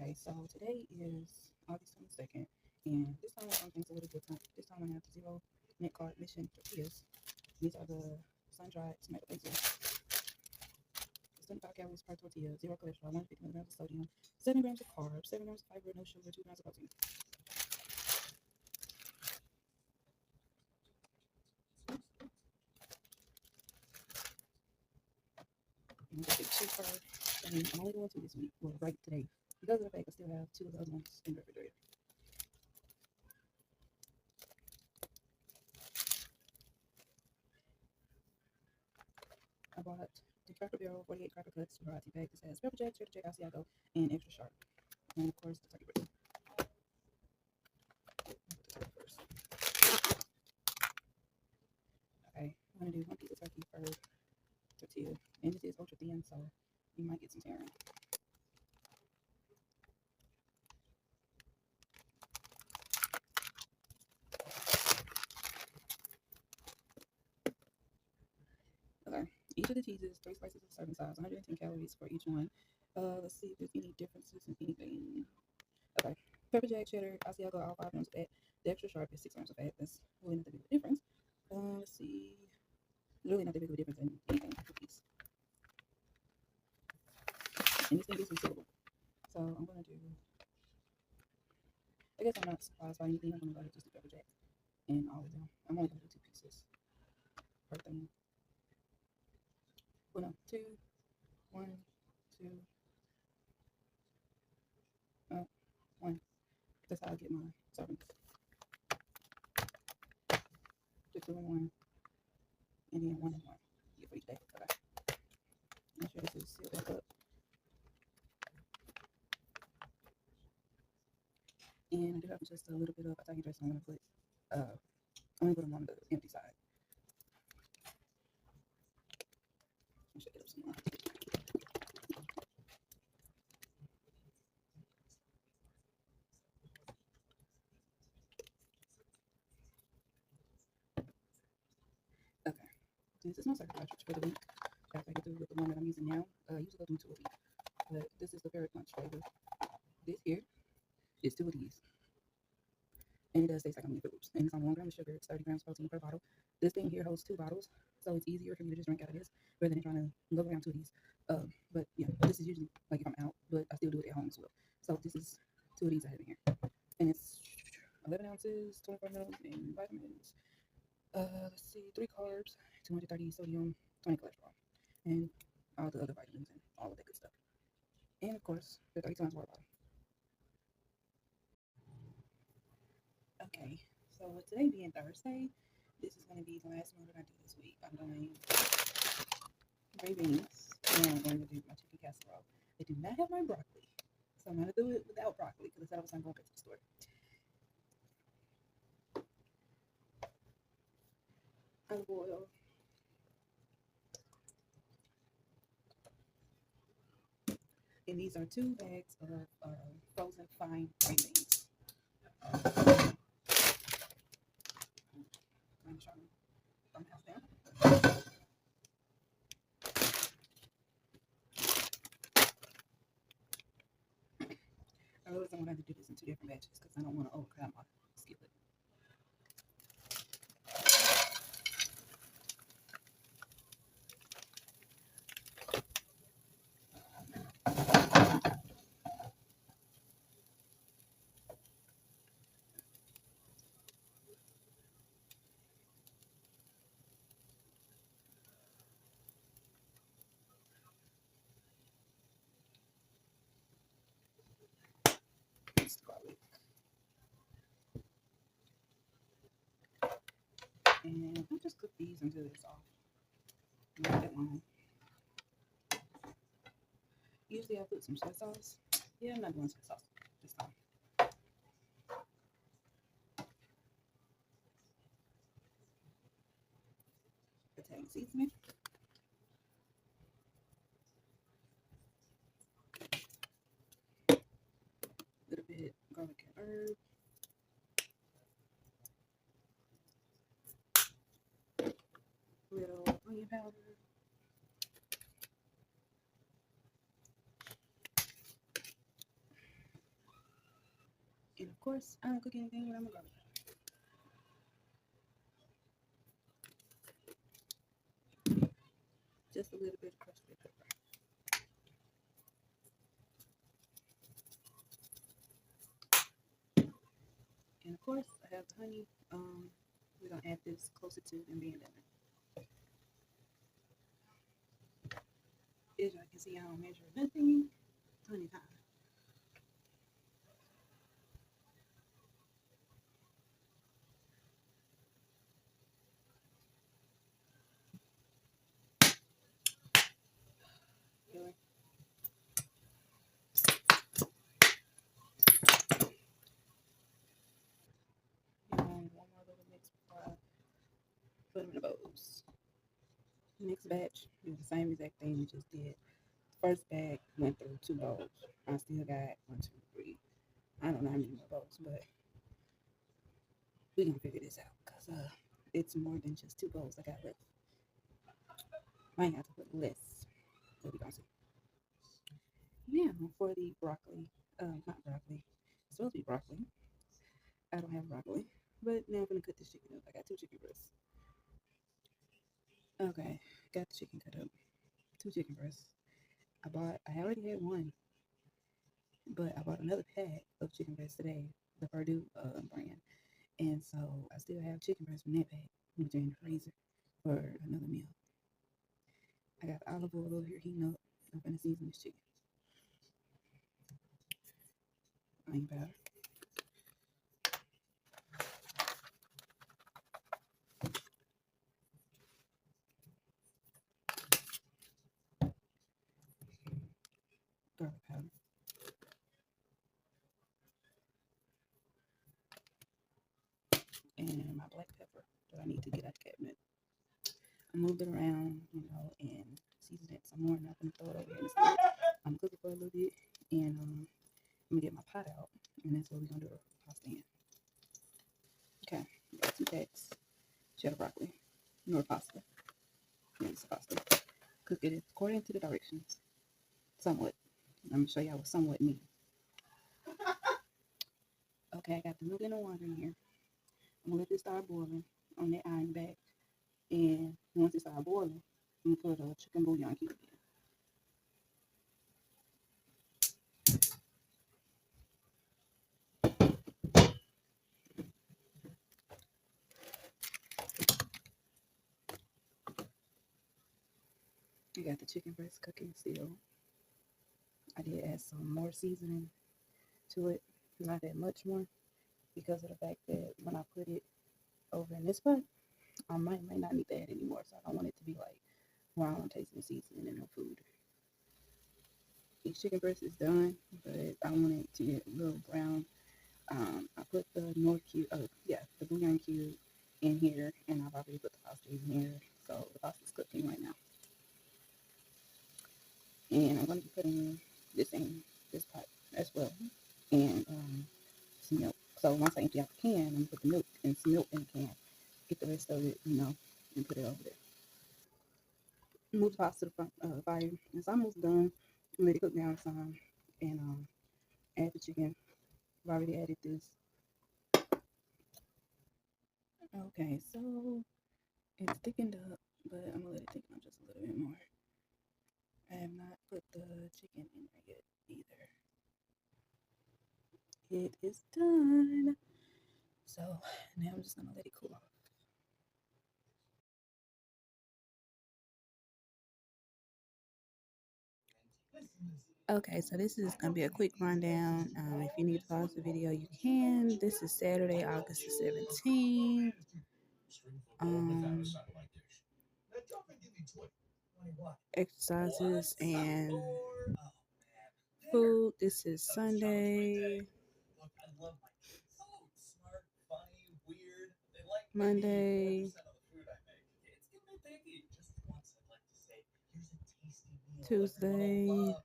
Okay, so today is August 22nd, and this time around things a little different. This time I have zero net carb mission tortillas. These are the sun-dried tomato basil. 75 calories per tortilla, zero cholesterol, 150 milligrams of sodium, 7 grams of carbs, 7 grams of fiber, no sugar, 2 grams of protein. And the big cheaper, and I'm only doing 2 this week, well, right today. Because of the fact I still have 2 of the other ones in the refrigerator. I bought the Cracker Barrel 48 Cracker Cuts variety pack. This has pepper jack, cheddar jack, Asiago, and extra sharp. And of course, the turkey breast. First. Okay, I'm gonna do 1 piece of turkey per tortilla, and this is ultra thin, so you might get some tearing. Okay, each of the cheeses, 3 slices of serving size, 110 calories for each one. Let's see if there's any differences in anything. Okay, pepper jack, cheddar, Asiago, all 5 grams of fat. The extra sharp is 6 grams of fat. That's really not that big of a difference. Let's see. There's really not that big of a difference in anything with these. And this thing is resealable. So I'm gonna do. I guess I'm not surprised by anything. I'm gonna go ahead and just do pepper jack and all of them. I'm only gonna do 2 pieces per thing. Well, no, 2, 1, 2, 1. That's how I get my servings. Do 2 and 1, and then 1 and 1. Yeah, for each day. Okay. Make sure this is sealed back up. And I do have just a little bit of Italian dressing. I'm gonna put them on the empty side. Let me shake it up some more. Okay. This is my circle cartridge for the week. After I get through with the one that I'm using now, I usually go through 2 a week. But this is the Berry Punch flavor. This here is 2 of these. And it does taste like I'm eating Fruit Loops. And it's on 1 gram of sugar. It's 30 grams protein per bottle. This thing here holds 2 bottles, so it's easier for me to just drink out of this rather than trying to go around 2 of these. But yeah, this is usually like if I'm out, but I still do it at home as well. So this is 2 of these I have in here. And it's 11 ounces, 24 mils, and vitamins. Let's see, 3 carbs, 230 sodium, 20 cholesterol, and all the other vitamins and all of that good stuff. And of course, the 32 ounce water bottle. Okay, so with today being Thursday, this is going to be the last meal that I do this week. I'm doing gray beans, and I'm going to do my chicken casserole. I do not have my broccoli, so I'm going to do it without broccoli because I said I was going to go back to the store. Olive oil. And these are 2 bags of frozen fine gray beans. I'm trying to thumb house down. I realize I'm going to have to do this in 2 different batches because I don't want to overcrowd my skillet. It's garlic. And I'll just cook these until it's off. Not that long. Usually I put some soy sauce. Yeah, I'm not doing soy sauce this time. Italian seasoning. A little bit garlic and herb. Little onion powder. course, I don't cook anything when I'm alone. Just a little bit of crushed red pepper. And of course, I have the honey. We're gonna add this closer to them being done. As y'all can see, I don't measure nothing. Honey time. Really? And one more little mix before I put them in the bowls. Next batch, do the same exact thing we just did. First bag went through 2 bowls. I still got 1, 2, 3. I don't know how many more bowls, but we gonna figure this out because it's more than just 2 bowls I got left. Might have to put less, but we gonna see. Now for the broccoli, not broccoli. It's supposed to be broccoli. I don't have broccoli, but now I'm gonna cut this chicken up. I got 2 chicken breasts. Okay, got the chicken cut up. 2 chicken breasts. I already had one, but I bought another pack of chicken breasts today, the Purdue brand. And so I still have chicken breasts from that pack, which are in the freezer for another meal. I got olive oil over here heating up. I'm gonna season this chicken. Onion powder. Garlic powder. And my black pepper that I need to get out the cabinet. I moved it around, and seasoned it some more. And I'm gonna throw it over here. I'm cooking for a little bit, and I'm gonna get my pot out, and that's what we're gonna do the pasta in. Okay, got 2 packs cheddar broccoli, nor pasta. It's pasta. Cook it according to the directions. Somewhat. I'm gonna show y'all what somewhat means. Okay, I got the noodle and the water in here. I'm gonna let this start boiling on that iron back. And once it starts boiling, I'm gonna put a chicken bouillon cube in. I got the chicken breast cooking still. I did add some more seasoning to it, not that much more, because of the fact that when I put it over in this pot, I might not need to add any more. So I don't want it to be like brown tasting seasoning in no food. Each chicken breast is done, but I want it to get a little brown. I put the the bouillon cube in here, and I've already put the pasta in here, so the pasta's cooking right now. And I'm going to be putting this in this pot as well, and some milk. So once I empty out the can, I'm going to put the milk and some milk in the can, get the rest of it, and put it over there. Move the pasta to the front fire. It's almost done. Let it cook down some, and add the chicken. I've already added this. Okay, so it's thickened up, but I'm gonna let it thicken up just a little bit more. I have not put the chicken in there yet either. It is done. So now I'm just gonna let it cool off. Okay, so this is gonna be a quick rundown. If you need to pause the video, you can. This is Saturday, August the 17th. Exercises and food. This is Sunday. Monday. Tuesday.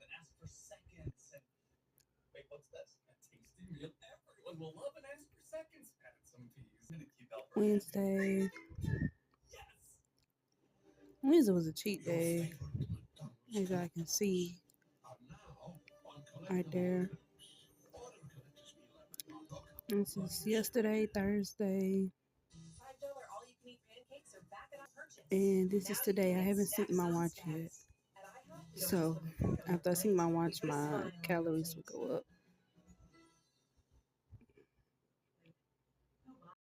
Wednesday. Wednesday was a cheat day, as y'all can see right there. This is yesterday, Thursday, and this is today. I haven't seen my watch yet. So after I see my watch, my calories will go up.